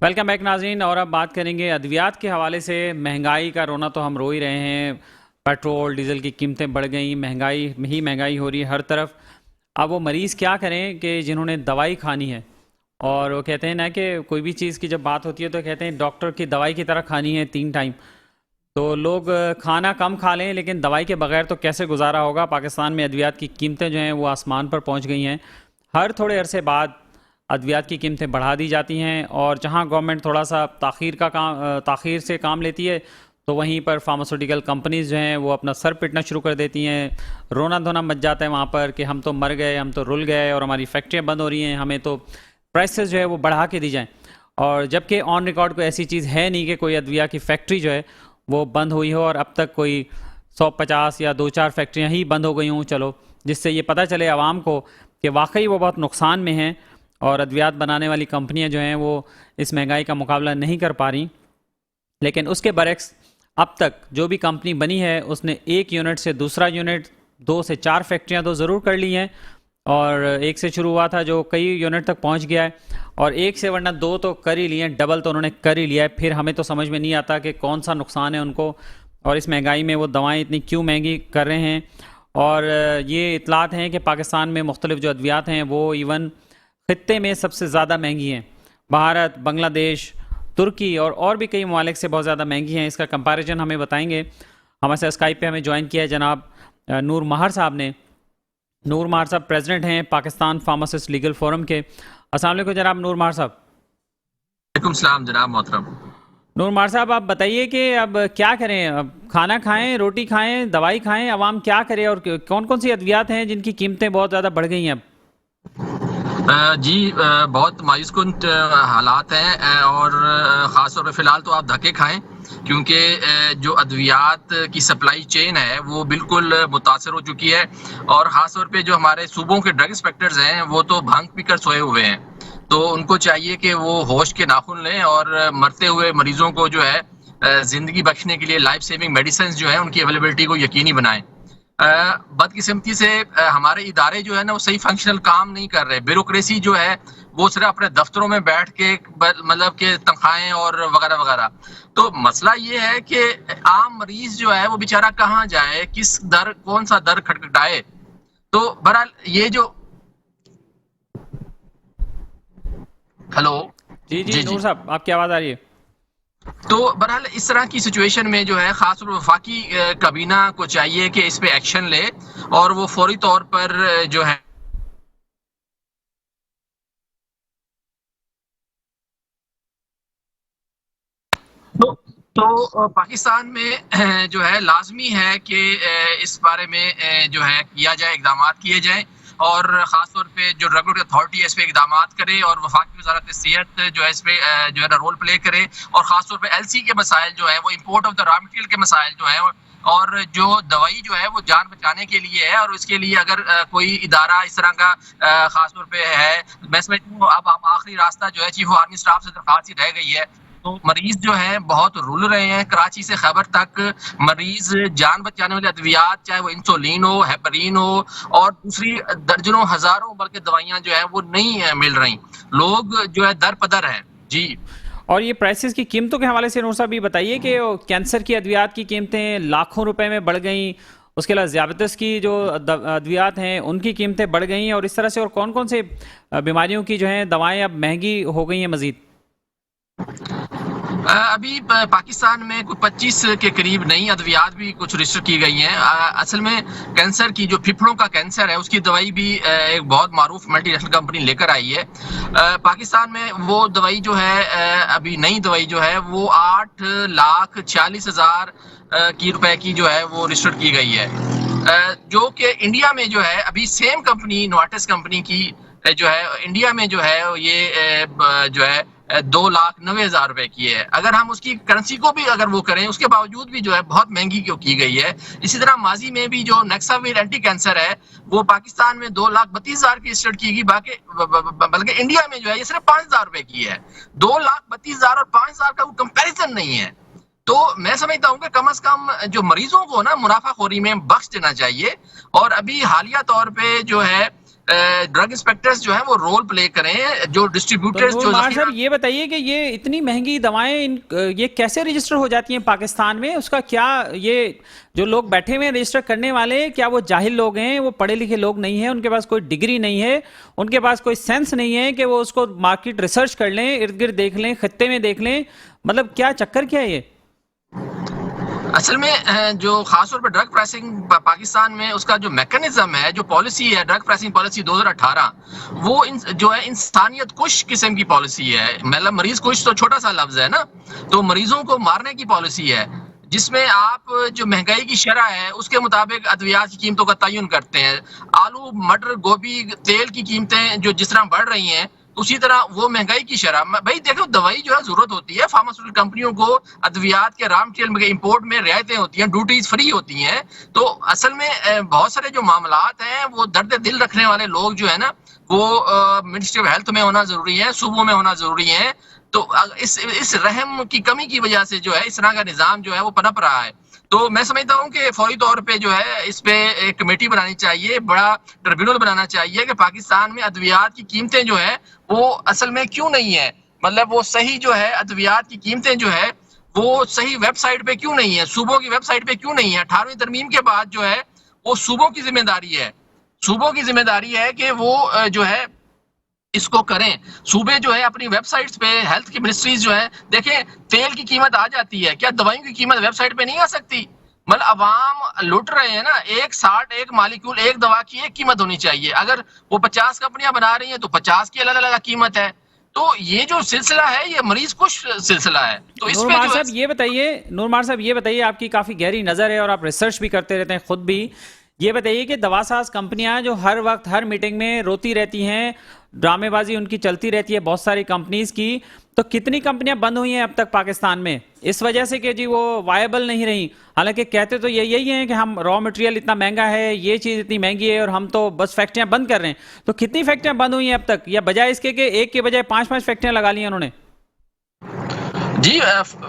Welcome back ناظرین، اور اب بات کریں گے ادویات کے حوالے سے۔ مہنگائی کا رونا تو ہم رو ہی رہے ہیں، پیٹرول ڈیزل کی قیمتیں بڑھ گئیں، مہنگائی ہی مہنگائی ہو رہی ہے ہر طرف۔ اب وہ مریض کیا کریں کہ جنہوں نے دوائی کھانی ہے، اور وہ کہتے ہیں نا کہ کوئی بھی چیز کی جب بات ہوتی ہے تو کہتے ہیں ڈاکٹر کی دوائی کی طرح کھانی ہے 3 ٹائم۔ تو لوگ کھانا کم کھا لیں لیکن دوائی کے بغیر تو کیسے گزارا ہوگا؟ پاکستان میں ادویات کی قیمتیں جو ہیں وہ آسمان پر پہنچ گئی ہیں۔ ہر تھوڑے عرصے بعد ادویات کی قیمتیں بڑھا دی جاتی ہیں، اور جہاں گورنمنٹ تھوڑا سا تاخیر سے کام لیتی ہے تو وہیں پر فارماسوٹیکل کمپنیز جو ہیں وہ اپنا سر پٹنا شروع کر دیتی ہیں۔ رونا دھونا مچ جاتا ہے وہاں پر کہ ہم تو مر گئے، ہم تو رل گئے، اور ہماری فیکٹریاں بند ہو رہی ہیں، ہمیں تو پرائسز جو ہے وہ بڑھا کے دی جائیں۔ اور جبکہ آن ریکارڈ کوئی ایسی چیز ہے نہیں کہ کوئی ادویہ کی فیکٹری جو ہے وہ بند ہوئی ہو، اور اب تک کوئی 150 یا 2-4 فیکٹریاں ہی بند ہو گئی ہوں، چلو، جس سے یہ پتہ چلے عوام کو کہ واقعی وہ بہت نقصان میں ہیں، اور ادویات بنانے والی کمپنیاں جو ہیں وہ اس مہنگائی کا مقابلہ نہیں کر پا رہی۔ لیکن اس کے برعکس اب تک جو بھی کمپنی بنی ہے اس نے ایک یونٹ سے دوسرا یونٹ، 2 سے 4 فیکٹریاں تو ضرور کر لی ہیں، اور ایک سے شروع ہوا تھا جو کئی یونٹ تک پہنچ گیا ہے، اور ایک سے ورنہ 2 تو کر ہی لیے ہیں، ڈبل تو انہوں نے کر ہی لیا ہے۔ پھر ہمیں تو سمجھ میں نہیں آتا کہ کون سا نقصان ہے ان کو، اور اس مہنگائی میں وہ دوائیں اتنی کیوں مہنگی کر رہے ہیں۔ اور یہ اطلاعات ہیں کہ پاکستان میں مختلف جو ادویات ہیں وہ ایون خطے میں سب سے زیادہ مہنگی ہیں۔ بھارت، بنگلہ دیش، ترکی اور بھی کئی ممالک سے بہت زیادہ مہنگی ہیں۔ اس کا کمپیریزن ہمیں بتائیں گے۔ ہمارے ساتھ اسکائپ پہ ہمیں جوائن کیا ہے جناب نور ماہر صاحب نے۔ نور ماہر صاحب پریزیڈنٹ ہیں پاکستان فارماسسٹ لیگل فورم کے۔ السلام علیکم جناب نور ماہر صاحب۔ وعلیکم السلام جناب محترم۔ نور ماہر صاحب، آپ بتائیے کہ اب کیا کریں؟ اب کھانا کھائیں، روٹی کھائیں، دوائی کھائیں، عوام کیا کرے؟ اور کون کون سی ادویات ہیں جن کی قیمتیں بہت زیادہ بڑھ گئی ہیں اب؟ جی، بہت مایوس کن حالات ہیں، اور خاص طور پہ فی الحال تو آپ دھکے کھائیں، کیونکہ جو ادویات کی سپلائی چین ہے وہ بالکل متاثر ہو چکی ہے، اور خاص طور پہ جو ہمارے صوبوں کے ڈرگ انسپیکٹرز ہیں وہ تو بھنگ پی کر سوئے ہوئے ہیں۔ تو ان کو چاہیے کہ وہ ہوش کے ناخن لیں، اور مرتے ہوئے مریضوں کو جو ہے زندگی بخشنے کے لیے لائف سیونگ میڈیسنز جو ہیں ان کی اویلیبلٹی کو یقینی بنائیں۔ بدقسمتی سے ہمارے ادارے جو ہے نا وہ صحیح فنکشنل کام نہیں کر رہے۔ بیوروکریسی جو ہے وہ صرف اپنے دفتروں میں بیٹھ کے مطلب کہ تنخواہیں اور وغیرہ وغیرہ۔ تو مسئلہ یہ ہے کہ عام مریض جو ہے وہ بیچارہ کہاں جائے، کس در، کون سا در کھٹکھٹائے۔ تو بہرحال یہ جو ہلو جی نور صاحب، آپ کی آواز آ رہی ہے؟ تو بہرحال اس طرح کی سچویشن میں جو ہے خاص طور پر وفاقی کابینہ کو چاہیے کہ اس پہ ایکشن لے، اور وہ فوری طور پر جو ہے تو پاکستان میں جو ہے لازمی ہے کہ اس بارے میں جو ہے کیا جائے، اقدامات کیے جائیں، اور خاص طور پہ جو ریگولیٹری اتھارٹی ہے اس پہ اقدامات کرے، اور وفاقی وزارت صحت جو ہے اس پہ جو ہے رول پلے کرے، اور خاص طور پہ ایل سی کے مسائل جو ہے وہ import of the raw material کے مسائل جو ہیں، اور جو دوائی جو ہے وہ جان بچانے کے لیے ہے، اور اس کے لیے اگر کوئی ادارہ اس طرح کا خاص طور پہ ہے، میں سمجھتا ہوں اب آخری راستہ جو ہے چیف آف آرمی اسٹاف سے درخواست ہی رہ گئی ہے۔ تو مریض جو ہیں بہت رول رہے ہیں، کراچی سے خیبر تک مریض جان بچانے والے ادویات، چاہے وہ انسولین ہو، ہیپرین ہو، اور دوسری درجنوں ہزاروں بلکہ دوائیاں جو ہیں وہ نہیں مل رہی، لوگ جو ہے در پدر ہیں۔ جی، اور یہ پرائسز کی قیمتوں کے حوالے سے نور صاحب یہ بتائیے کہ کینسر کی ادویات کی قیمتیں لاکھوں روپے میں بڑھ گئیں، اس کے علاوہ ذیابیطس کی جو ادویات ہیں ان کی قیمتیں بڑھ گئیں، اور اس طرح سے اور کون کون سے بیماریوں کی جو ہیں دوائیں اب مہنگی ہو گئی ہیں مزید؟ ابھی پاکستان میں کوئی 25 کے قریب نئی ادویات بھی کچھ رجسٹر کی گئی ہیں۔ اصل میں کینسر کی جو پھپھڑوں کا کینسر ہے اس کی دوائی بھی ایک بہت معروف ملٹی نیشنل کمپنی لے کر آئی ہے۔ پاکستان میں وہ دوائی جو ہے ابھی نئی دوائی جو ہے وہ 8,40,000 کی روپے کی جو ہے وہ رجسٹر کی گئی ہے، جو کہ انڈیا میں جو ہے ابھی سیم کمپنی نوارٹس کمپنی کی جو ہے انڈیا میں جو ہے یہ جو ہے 2,90,000 روپے کی ہے۔ اگر ہم اس کی کرنسی کو بھی اگر وہ کریں، اس کے باوجود بھی جو ہے بہت مہنگی کی گئی ہے۔ اسی طرح ماضی میں بھی جو نیکساویر اینٹی کینسر ہے وہ پاکستان میں 2,32,000 کی اسٹارٹ کی گئی، بلکہ انڈیا میں جو ہے یہ صرف 5,000 روپے کی ہے۔ 2,32,000 اور 5,000 کا وہ کمپیریزن نہیں ہے۔ تو میں سمجھتا ہوں کہ کم از کم جو مریضوں کو نا منافع خوری میں بخش دینا چاہیے، اور ابھی حالیہ طور پہ جو ہے ڈرگ انسپیکٹرز جو ہیں وہ رول پلے کریں, جو تو ڈسٹریبیوٹرز نور جو مار ذخیرہ. صاحب یہ بتائیے کہ یہ اتنی مہنگی دوائیں یہ کیسے رجسٹر ہو جاتی ہیں پاکستان میں؟ اس کا کیا, یہ جو لوگ بیٹھے ہوئے ہیں رجسٹر کرنے والے, کیا وہ جاہل لوگ ہیں, وہ پڑھے لکھے لوگ نہیں ہیں, ان کے پاس کوئی ڈگری نہیں ہے, ان کے پاس کوئی سینس نہیں ہے کہ وہ اس کو مارکیٹ ریسرچ کر لیں, ارد گرد دیکھ لیں, خطے میں دیکھ لیں؟ مطلب کیا چکر کیا ہے یہ؟ اصل میں جو خاص طور پہ ڈرگ پرائسنگ پاکستان میں اس کا جو میکنزم ہے, جو پالیسی ہے, ڈرگ پرائسنگ پالیسی 2018, وہ جو ہے انسانیت کش قسم کی پالیسی ہے. مطلب مریض کش تو چھوٹا سا لفظ ہے نا, تو مریضوں کو مارنے کی پالیسی ہے, جس میں آپ جو مہنگائی کی شرح ہے اس کے مطابق ادویات کی قیمتوں کا تعین کرتے ہیں. آلو, مٹر, گوبھی, تیل کی قیمتیں جو جس طرح بڑھ رہی ہیں, اسی طرح وہ مہنگائی کی شرح. بھائی دیکھو, دوائی جو ہے ضرورت ہوتی ہے, فارماسیوٹیکل کمپنیوں کو ادویات کے را مٹیریل میں امپورٹ میں رعایتیں ہوتی ہیں, ڈیوٹیز فری ہوتی ہیں. تو اصل میں بہت سارے جو معاملات ہیں وہ درد دل رکھنے والے لوگ جو ہے نا, وہ منسٹری آف ہیلتھ میں ہونا ضروری ہے, صوبوں میں ہونا ضروری ہے. تو اس رحم کی کمی کی وجہ سے جو ہے اس طرح کا نظام جو ہے وہ پنپ رہا ہے. تو میں سمجھتا ہوں کہ فوری طور پہ جو ہے اس پہ ایک کمیٹی بنانی چاہیے, بڑا ٹریبیونل بنانا چاہیے کہ پاکستان میں ادویات کی قیمتیں جو ہے وہ اصل میں کیوں نہیں ہے, مطلب وہ صحیح جو ہے ادویات کی قیمتیں جو ہے وہ صحیح ویب سائٹ پہ کیوں نہیں ہے, صوبوں کی ویب سائٹ پہ کیوں نہیں ہے. 18ویں ترمیم کے بعد جو ہے وہ صوبوں کی ذمہ داری ہے, صوبوں کی ذمہ داری ہے کہ وہ جو ہے اس کو کریں. صوبے جو ہے اپنی ویب سائٹس پہ, ہیلتھ کی منسٹریز جو ہے, دیکھیں تیل کی قیمت آ جاتی ہے, کیا دوائیوں کی قیمت ویب سائٹ پہ نہیں آ سکتی؟ مطلب عوام لوٹ رہے ہیں نا, 160 ایک مالیکول ایک دوا کی ایک قیمت ہونی چاہیے. اگر وہ 50 کمپنیاں بنا رہی ہیں تو 50 کی الگ الگ قیمت ہے. تو یہ جو سلسلہ ہے یہ مریض کش سلسلہ ہے. تو اس نور پہ مار جو ہے صاحب یہ بتائیے, نور مار صاحب یہ بتائیے, آپ کی کافی گہری نظر ہے اور آپ ریسرچ بھی کرتے رہتے ہیں خود بھی. یہ بتائیے کہ دوا ساز کمپنیاں جو ہر وقت ہر میٹنگ میں روتی رہتی ہیں, ڈرامے بازی ان کی چلتی رہتی ہے بہت ساری کمپنیز کی, تو کتنی کمپنیاں بند ہوئی ہیں اب تک پاکستان میں اس وجہ سے کہ جی وہ وائبل نہیں رہیں؟ حالانکہ کہتے تو یہی ہیں کہ ہم را مٹیریل اتنا مہنگا ہے, یہ چیز اتنی مہنگی ہے اور ہم تو بس فیکٹریاں بند کر رہے ہیں. تو کتنی فیکٹریاں بند ہوئی ہیں اب تک, یا بجائے اس کے کہ ایک کے بجائے 5 فیکٹریاں لگا لی ہیں انہوں نے؟ جی,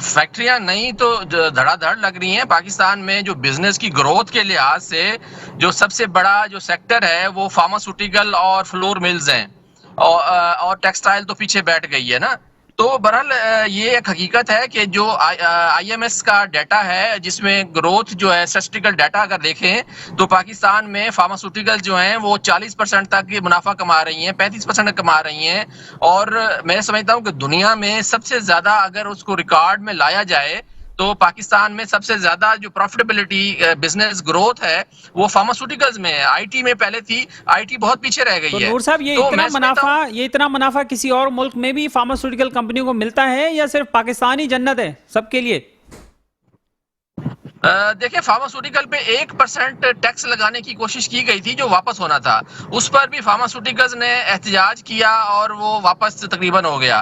فیکٹریاں نہیں تو دھڑا دھڑ لگ رہی ہیں. پاکستان میں جو بزنس کی گروتھ کے لحاظ سے جو سب سے بڑا جو سیکٹر ہے وہ فارماسیوٹیکل اور فلور ملز ہیں, اور ٹیکسٹائل تو پیچھے بیٹھ گئی ہے نا. تو بہرحال یہ ایک حقیقت ہے کہ جو آئی ایم ایس کا ڈیٹا ہے, جس میں گروتھ جو ہے اسٹیٹسٹیکل ڈیٹا اگر دیکھیں تو پاکستان میں فارماسیوٹیکل جو ہیں وہ 40% تک منافع کما رہی ہیں, 35% کما رہی ہیں. اور میں سمجھتا ہوں کہ دنیا میں سب سے زیادہ اگر اس کو ریکارڈ میں لایا جائے تو پاکستان میں سب سے زیادہ جو پروفیٹیبلٹی بزنس گروتھ ہے وہ فارماسیوٹیکلز میں ہے. آئی ٹی میں پہلے تھی, آئی ٹی بہت پیچھے رہ تو گئی ہے. نور صاحب تو میں سمجھتا ہوں یہ اتنا منافع کسی اور ملک میں بھی فارماسیوٹیکل کمپنیوں کو ملتا ہے, یا صرف پاکستانی جنت ہے سب کے لیے؟ دیکھیں, فارماسیوٹیکل پہ 1% ٹیکس لگانے کی کوشش کی گئی تھی جو واپس ہونا تھا, اس پر بھی فارماسیوٹیکلز نے احتجاج کیا اور وہ واپس تقریباً ہو گیا.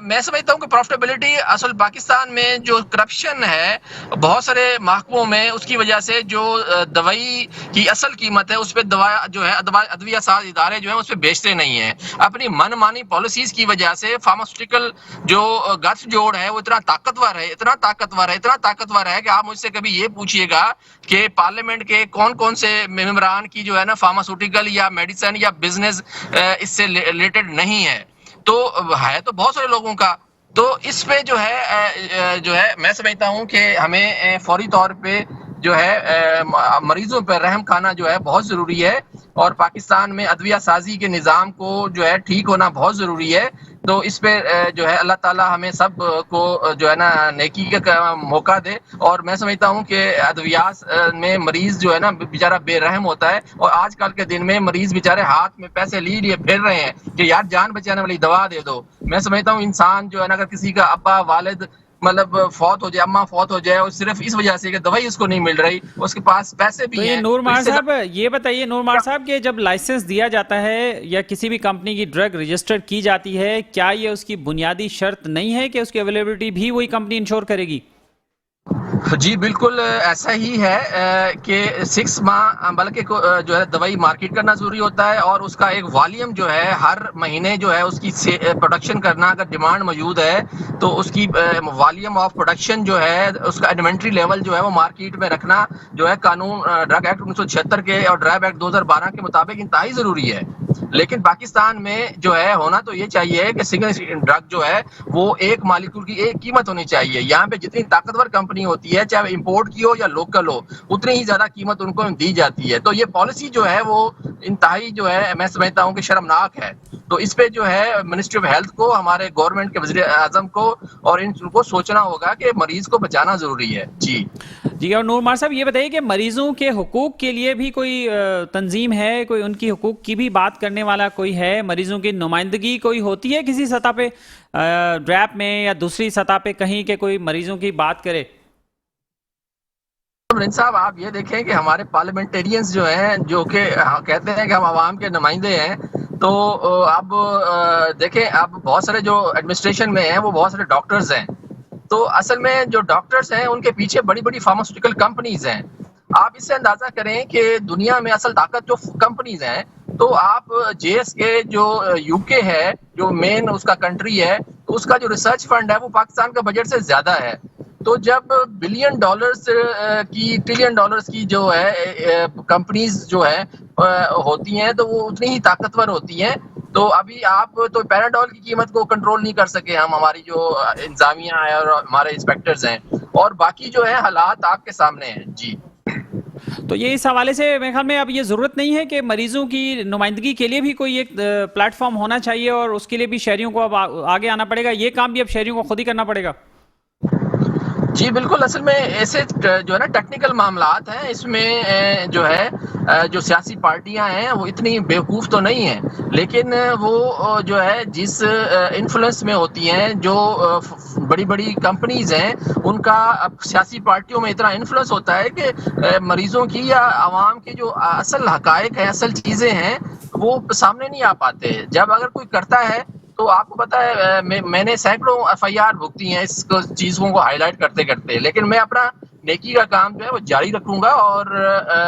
میں سمجھتا ہوں کہ پروفیٹیبلٹی اصل پاکستان میں جو کرپشن ہے بہت سارے محکموں میں, اس کی وجہ سے جو دوائی کی اصل قیمت ہے اس پہ دوا جو ہے ادویہ ساز ادارے جو ہیں اس پہ بیچتے نہیں ہیں. اپنی من مانی پالیسیز کی وجہ سے فارماسیوٹیکل جو گٹھ جوڑ ہے وہ اتنا طاقتور ہے, اتنا طاقتور ہے کہ آپ مجھ سے کبھی یہ پوچھئے گا کہ پارلیمنٹ کے کون سے ممبران کی جو ہے نا فارماسیوٹیکل یا میڈیسن یا بزنس اس سے ریلیٹڈ نہیں ہے. تو ہے تو بہت سارے لوگوں کا. تو اس پہ جو ہے میں سمجھتا ہوں کہ ہمیں فوری طور پہ جو ہے مریضوں پہ رحم کھانا جو ہے بہت ضروری ہے, اور پاکستان میں ادویہ سازی کے نظام کو جو ہے ٹھیک ہونا بہت ضروری ہے. تو اس پہ جو ہے اللہ تعالی ہمیں سب کو جو ہے نا نیکی کا موقع دے. اور میں سمجھتا ہوں کہ ادویات میں مریض جو ہے نا بیچارہ بے رحم ہوتا ہے, اور آج کل کے دن میں مریض بیچارے ہاتھ میں پیسے لیے پھر رہے ہیں کہ یار جان بچانے والی دوا دے دو. میں سمجھتا ہوں انسان جو ہے نا اگر کسی کا ابا والد مطلب فوت ہو جائے, اماں فوت ہو جائے, اور صرف اس وجہ سے کہ دوائی اس کو نہیں مل رہی, اس کے پاس پیسے تو بھی یہ ہیں, نور تو مار اس سے صاحب یہ بتائیے, نور مار صاحب کہ جب لائسنس دیا جاتا ہے یا کسی بھی کمپنی کی ڈرگ رجسٹر کی جاتی ہے, کیا یہ اس کی بنیادی شرط نہیں ہے کہ اس کی اویلیبلٹی بھی وہی کمپنی انشور کرے گی؟ جی بالکل ایسا ہی ہے کہ 6 ماہ بلکہ جو ہے دوائی مارکیٹ کرنا ضروری ہوتا ہے، اور اس کا ایک والیوم جو ہے ہر مہینے جو ہے اس کی پروڈکشن کرنا، اگر ڈیمانڈ موجود ہے تو اس کی والیوم آف پروڈکشن جو ہے اس کا انوینٹری لیول جو ہے وہ مارکیٹ میں رکھنا جو ہے قانون ڈرگ ایکٹ 1976 کے اور ڈرگ ایکٹ 2012 کے مطابق انتہائی ضروری ہے. لیکن پاکستان میں جو ہے ہونا تو یہ چاہیے کہ سنگل ڈرگ جو ہے وہ ایک مالیکول کی ایک قیمت ہونی چاہیے. یہاں پہ جتنی طاقتور کمپنی ہوتی ہے چاہے امپورٹ کی ہو یا لوکل ہو اتنی ہی زیادہ قیمت ان کو دی جاتی ہے. تو یہ پالیسی جو ہے وہ انتہائی جو ہے میں سمجھتا ہوں کہ شرمناک ہے. تو اس پہ جو ہے منسٹری آف ہیلتھ کو، ہمارے گورنمنٹ کے وزیر اعظم کو اور ان کو سوچنا ہوگا کہ مریض کو بچانا ضروری ہے. جی اور نور مار صاحب یہ بتائیے کہ مریضوں کے حقوق کے لیے بھی کوئی تنظیم ہے، کوئی ان کی حقوق کی بھی بات کرنے والا کوئی ہے؟ مریضوں کی نمائندگی کوئی ہوتی ہے کسی سطح پہ، ڈریپ میں یا دوسری سطح پہ کہیں کہ کوئی مریضوں کی بات کرے؟ رنج صاحب آپ یہ دیکھیں کہ ہمارے پارلیمنٹیرینز جو ہیں جو کہ کہتے ہیں کہ ہم عوام کے نمائندے ہیں، تو اب دیکھیں اب بہت سارے جو ایڈمنسٹریشن میں ہیں وہ بہت سارے ڈاکٹرز ہیں. تو اصل میں جو ڈاکٹرز ہیں ان کے پیچھے بڑی بڑی فارماسیوٹیکل کمپنیز ہیں. آپ اس سے اندازہ کریں کہ دنیا میں اصل طاقت جو کمپنیز ہیں، تو آپ جے ایس کے جو یو کے ہے جو مین اس کا کنٹری ہے، تو اس کا جو ریسرچ فنڈ ہے وہ پاکستان کا بجٹ سے زیادہ ہے. تو جب بلین ڈالرز کی ٹریلین ڈالرز کی جو ہے کمپنیز جو ہے ہوتی ہیں تو وہ اتنی ہی طاقتور ہوتی ہیں. تو ابھی آپ تو پیراڈول کی قیمت کو کنٹرول نہیں کر سکے ہماری جو انتظامیہ ہے اور ہمارے انسپیکٹرز ہیں، اور باقی جو ہے حالات آپ کے سامنے ہیں. جی تو یہ اس حوالے سے میرے خیال میں اب یہ ضرورت نہیں ہے کہ مریضوں کی نمائندگی کے لیے بھی کوئی ایک پلیٹ فارم ہونا چاہیے، اور اس کے لیے بھی شہریوں کو اب آگے آنا پڑے گا، یہ کام بھی اب شہریوں کو خود ہی کرنا پڑے گا؟ جی بالکل. اصل میں ایسے جو ہے نا ٹیکنیکل معاملات ہیں، اس میں جو ہے جو سیاسی پارٹیاں ہیں وہ اتنی بیوقوف تو نہیں ہیں، لیکن وہ جو ہے جس انفلوئنس میں ہوتی ہیں، جو بڑی بڑی کمپنیز ہیں ان کا سیاسی پارٹیوں میں اتنا انفلوئنس ہوتا ہے کہ مریضوں کی یا عوام کی جو اصل حقائق ہیں، اصل چیزیں ہیں وہ سامنے نہیں آ پاتے. جب اگر کوئی کرتا ہے تو آپ کو پتا ہے میں نے سینکڑوں FIR بھگتی ہیں اس چیزوں کو ہائی لائٹ کرتے کرتے، لیکن میں اپنا نیکی کا کام جو ہے وہ جاری رکھوں گا. اور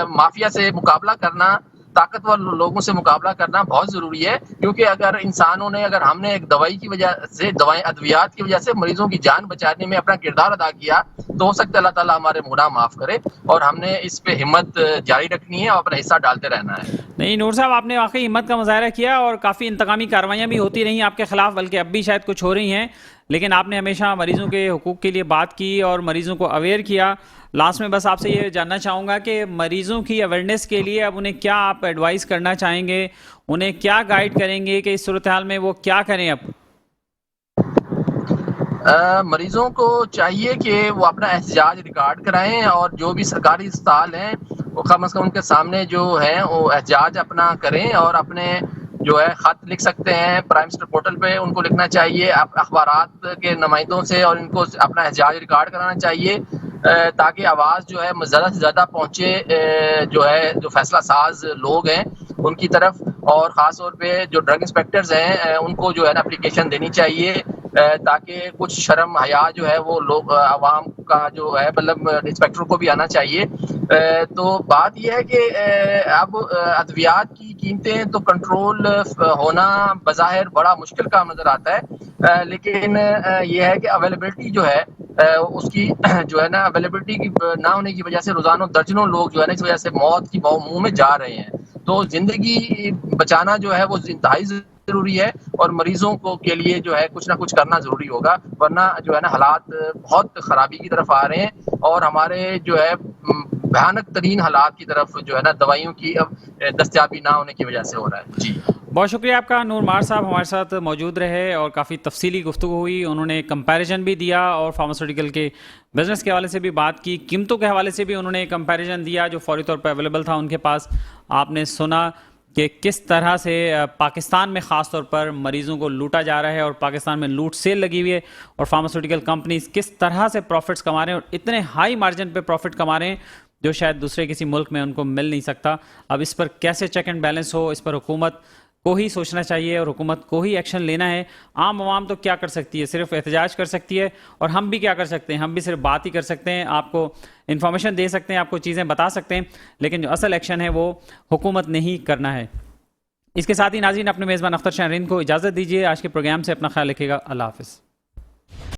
مافیا سے مقابلہ کرنا، طاقتور لوگوں سے مقابلہ کرنا بہت ضروری ہے، کیونکہ اگر ہم نے ایک دوائی کی وجہ سے، ادویات کی وجہ سے مریضوں کی جان بچانے میں اپنا کردار ادا کیا، تو ہو سکتا ہے اللہ تعالیٰ ہمارے گناہ معاف کرے، اور ہم نے اس پہ ہمت جاری رکھنی ہے اور اپنا حصہ ڈالتے رہنا ہے. نہیں نور صاحب، آپ نے واقعی ہمت کا مظاہرہ کیا، اور کافی انتقامی کارروائیاں بھی ہوتی رہی آپ کے خلاف، بلکہ اب بھی شاید کچھ ہو رہی ہیں، لیکن آپ نے ہمیشہ مریضوں کے حقوق کے لیے بات کی اور مریضوں کو اویئر کیا. لاسٹ میں بس آپ سے یہ جاننا چاہوں گا کہ مریضوں کی اویئرنیس کے لیے اب انہیں کیا آپ ایڈوائز کرنا چاہیں گے، انہیں کیا گائیڈ کریں گے کہ اس صورتحال میں وہ کیا کریں؟ اب مریضوں کو چاہیے کہ وہ اپنا احتجاج ریکارڈ کرائیں، اور جو بھی سرکاری اسپتال ہیں وہ کم از کم ان کے سامنے جو ہیں وہ احتجاج اپنا کریں، اور اپنے جو ہے خط لکھ سکتے ہیں پرائم منسٹر پورٹل پہ، ان کو لکھنا چاہیے اخبارات کے نمائندوں سے، اور ان کو اپنا احتجاج ریکارڈ کرانا چاہیے تاکہ آواز جو ہے زیادہ سے زیادہ پہنچے جو فیصلہ ساز لوگ ہیں ان کی طرف. اور خاص طور پہ جو ڈرگ انسپیکٹرز ہیں ان کو جو ہے نا اپلیکیشن دینی چاہیے، تاکہ کچھ شرم حیا جو ہے وہ لوگ عوام کا جو ہے مطلب انسپیکٹر کو بھی آنا چاہیے. تو بات یہ ہے کہ اب ادویات کی قیمتیں تو کنٹرول ہونا بظاہر بڑا مشکل کام نظر آتا ہے، لیکن یہ ہے کہ اویلیبلٹی جو ہے اس کی جو ہے نا اویلیبلٹی کی نہ ہونے کی وجہ سے روزانہ درجنوں لوگ جو ہے نا اس وجہ سے موت کی منہ میں جا رہے ہیں. تو زندگی بچانا جو ہے وہ انتہائی ضروری ہے، اور مریضوں کو کے لیے جو ہے کچھ نہ کچھ کرنا ضروری ہوگا، ورنہ جو ہے نا حالات بہت خرابی کی طرف آ رہے ہیں، اور ہمارے جو ہے بھیانک ترین حالات کی طرف جو ہے نا دوائیوں کی دستیابی نہ ہونے کی وجہ سے ہو رہا ہے. جی بہت شکریہ آپ کا نور مار صاحب، ہمارے ساتھ موجود رہے اور کافی تفصیلی گفتگو ہوئی. انہوں نے کمپیریزن بھی دیا اور فارماسیوٹیکل کے بزنس کے حوالے سے بھی بات کی، قیمتوں کے حوالے سے بھی انہوں نے کمپیریزن دیا جو فوری طور پہ اویلیبل تھا ان کے پاس. آپ نے سنا کہ کس طرح سے پاکستان میں خاص طور پر مریضوں کو لوٹا جا رہا ہے، اور پاکستان میں لوٹ سیل لگی ہوئی ہے، اور فارماسیوٹیکل کمپنیز کس طرح سے پروفٹس کما رہے ہیں، اور اتنے ہائی مارجن پہ پروفٹ کما رہے ہیں جو شاید دوسرے کسی ملک میں ان کو مل نہیں سکتا. اب اس پر کیسے چیک اینڈ بیلنس ہو، اس پر حکومت کو ہی سوچنا چاہیے اور حکومت کو ہی ایکشن لینا ہے. عام عوام تو کیا کر سکتی ہے؟ صرف احتجاج کر سکتی ہے. اور ہم بھی کیا کر سکتے ہیں؟ ہم بھی صرف بات ہی کر سکتے ہیں, آپ کو انفارمیشن دے سکتے ہیں, آپ کو چیزیں بتا سکتے ہیں, لیکن جو اصل ایکشن ہے وہ حکومت نے ہی کرنا ہے. اس کے ساتھ ہی ناظرین اپنے میزبان اختر شاہ رند کو اجازت دیجیے. آج کے پروگرام سے اپنا خیال رکھیے گا. اللہ حافظ.